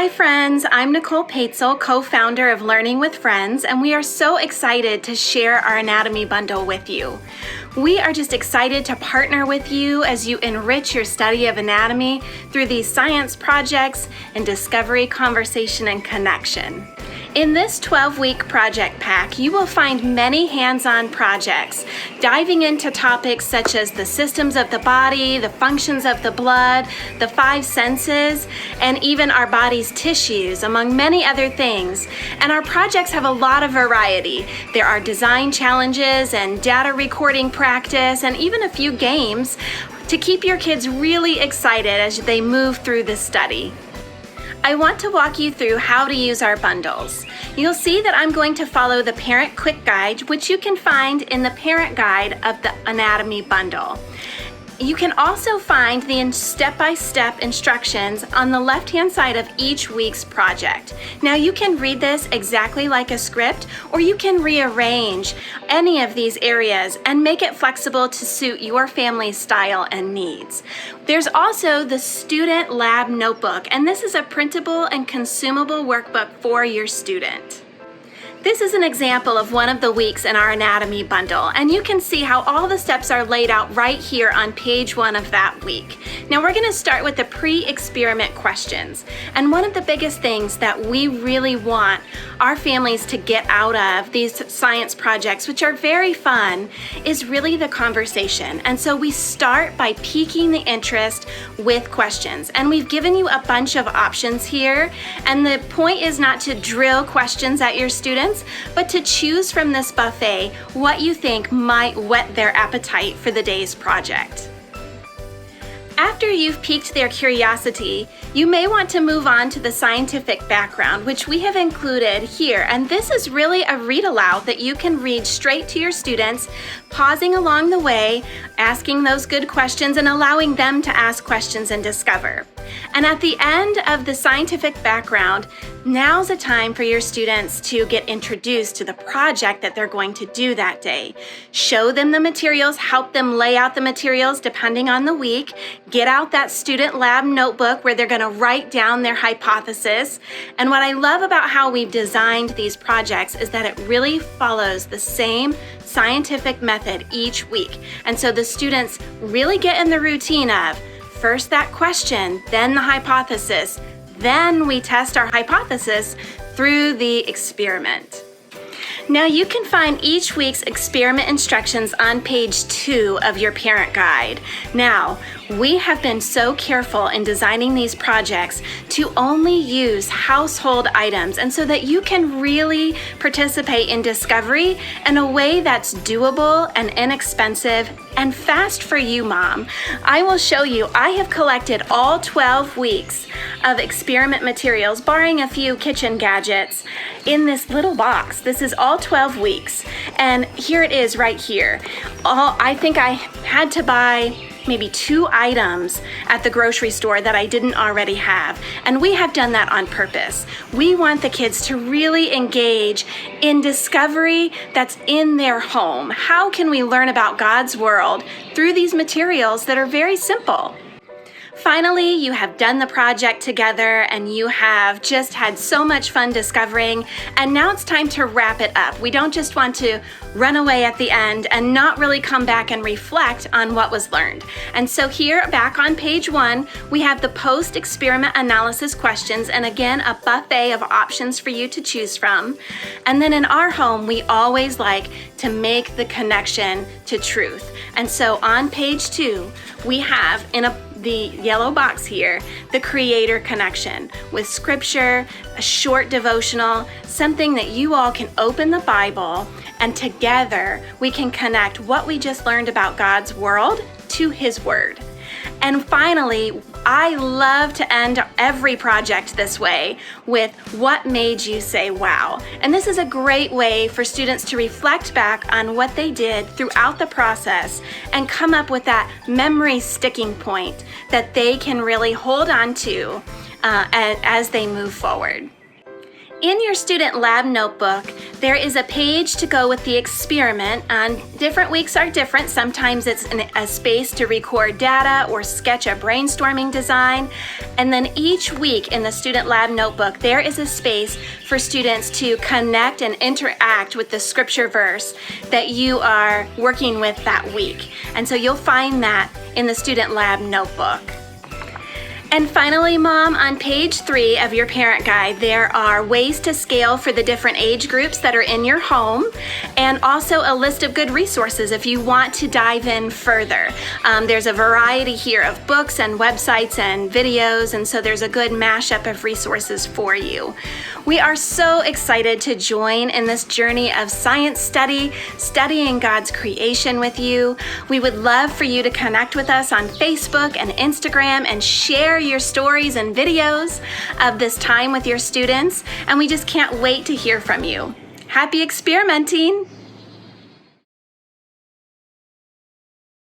Hi friends, I'm Nicole Paetzel, co-founder of Learning with Friends, and we are so excited to share our anatomy bundle with you. We are just excited to partner with you as you enrich your study of anatomy through these science projects and discovery, conversation, and connection. In this 12-week project pack, you will find many hands-on projects, diving into topics such as the systems of the body, the functions of the blood, the five senses, and even our body's tissues, among many other things. And our projects have a lot of variety. There are design challenges and data recording practice, and even a few games to keep your kids really excited as they move through the study. I want to walk you through how to use our bundles. You'll see that I'm going to follow the Parent Quick Guide, which you can find in the Parent Guide of the Anatomy Bundle. You can also find the step-by-step instructions on the left-hand side of each week's project. Now you can read this exactly like a script, or you can rearrange any of these areas and make it flexible to suit your family's style and needs. There's also the Student Lab Notebook, and this is a printable and consumable workbook for your student. This is an example of one of the weeks in our anatomy bundle, and you can see how all the steps are laid out right here on page 1 of that week. Now we're going to start with the pre-experiment questions. And one of the biggest things that we really want our families to get out of these science projects, which are very fun, is really the conversation. And so we start by piquing the interest with questions. And we've given you a bunch of options here, and the point is not to drill questions at your students, but to choose from this buffet what you think might whet their appetite for the day's project. After you've piqued their curiosity, you may want to move on to the scientific background, which we have included here. And this is really a read aloud that you can read straight to your students, pausing along the way, asking those good questions, and allowing them to ask questions and discover. And at the end of the scientific background, now's a time for your students to get introduced to the project that they're going to do that day. Show them the materials, help them lay out the materials depending on the week. Get out that student lab notebook where they're going to write down their hypothesis. And what I love about how we've designed these projects is that it really follows the same scientific method each week. And so the students really get in the routine of first that question, then the hypothesis, then we test our hypothesis through the experiment. Now you can find each week's experiment instructions on page 2 of your parent guide. Now, we have been so careful in designing these projects to only use household items, and so that you can really participate in discovery in a way that's doable and inexpensive and fast for you, Mom. I will show you, I have collected all 12 weeks of experiment materials, barring a few kitchen gadgets, in this little box. This is all 12 weeks, and here it is right here. I think I had to buy maybe 2 items at the grocery store that I didn't already have. And we have done that on purpose. We want the kids to really engage in discovery that's in their home. How can we learn about God's world through these materials that are very simple? Finally, you have done the project together and you have just had so much fun discovering, and now it's time to wrap it up. We don't just want to run away at the end and not really come back and reflect on what was learned. And so here, back on page 1, we have the post-experiment analysis questions, and again, a buffet of options for you to choose from. And then in our home, we always like to make the connection to truth. And so on page 2, we have the yellow box here, the Creator Connection with scripture, a short devotional, something that you all can open the Bible, and together we can connect what we just learned about God's world to His Word. And finally, I love to end every project this way with what made you say wow. And this is a great way for students to reflect back on what they did throughout the process and come up with that memory sticking point that they can really hold on to as they move forward. In your student lab notebook, there is a page to go with the experiment. Different weeks are different. Sometimes it's a space to record data or sketch a brainstorming design. And then each week in the student lab notebook, there is a space for students to connect and interact with the scripture verse that you are working with that week. And so you'll find that in the student lab notebook. And finally, Mom, on page 3 of your parent guide, there are ways to scale for the different age groups that are in your home, and also a list of good resources if you want to dive in further. There's a variety here of books and websites and videos, and so there's a good mashup of resources for you. We are so excited to join in this journey of science study, studying God's creation with you. We would love for you to connect with us on Facebook and Instagram and share your stories and videos of this time with your students, and we just can't wait to hear from you. Happy experimenting!